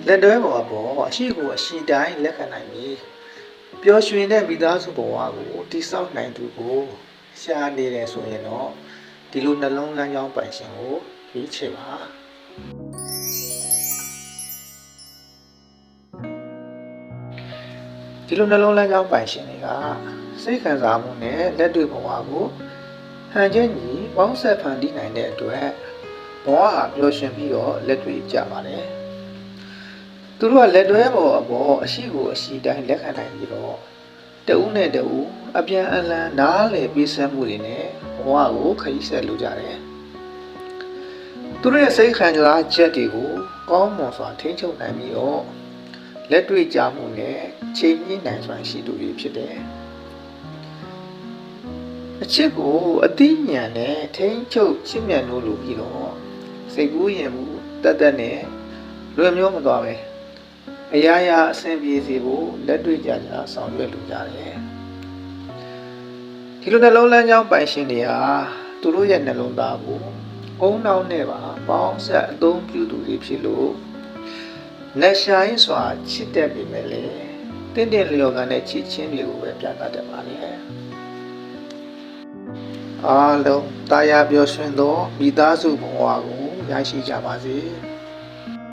လက်တွဲဘဝပေါ်အရှိကိုအရှိတိုင်းလက်ခံနိုင်ပြီပျော်ရွှင်တဲ့မိသားစုဘဝကိုတိဆောက်နိုင်သူကိုရှားနေတယ်ဆိုရင်တော့ဒီလိုနှလုံးလမ်းကြောင်းပိုင်ရှင်ကိုရွေးချယ်ပါဒီလိုနှလုံးလမ်းကြောင်းပိုင်ရှင်တွေကစိတ်ခံစားမှုနဲ့လက်တွေ့ဘဝကိုဟန်ချက်ညီပေါင်းဆက်ဖန်တီးနိုင်တဲ့အတွက်ဘဝဟာပျော်ရွှင်ပြီးတော့လက်တွေ့ကြပါတယ်သူတို့ကလက်တွဲပေါ်အပေါ်အရှိကိုအရှိတိုင်းလက်ခံနိုင်ပြီးတော့တဦးနဲ့တဦးအပြန်အလှန်နားလည်ပေးဆက်မှုတွေနဲ့ဘဝကိုခရီးဆက်လုပ်ကြတယ်သူတို့ရဲ့စိတ်ခံစားချက်တွေကိုကောင်းမွန်စွာထိန်းချုပ်နိုင်ပြီးတော့လက်တွေ့ကြမှုနဲ့ချိန်ညှိနိုင်စွမ်းရှိသူတွေဖြစ်တယ်အချစ်ကိုအသိဉာဏ်နဲ့ထိန်းချုပ်ချစ်မြတ်လို့ပြီးတော့စိတ်ကူးရင်မှုတတ်တတ်နဲ့လွယ်မျိုးမသွားပဲအရာရာအဆင်ပြေစေဖို့လက်တွေ့ကြကြဆောင်ရွက်လိုကြတယ်ဒီလိုနှလုံးလမ်းကြောင်းပိုင်ရှင်တွေဟာသူတို့ရဲ့နှလုံးသားကိုအုံနောက်နဲ့ပါပေါင်းဆက်အသုံးပြုသူတွေဖြစ်လို့လက်ရှာရင်းစွာချစ်တတ်ပေမဲ့လေတင့်တယ်လျော်ကန်တဲ့ချစ်ချင်းတွေကိုပဲပြသတတ်ပါလေအားလုံးတာယာပျော်ရွှင်သောမိသားစုဘဝကိုရရှိကြပါစေ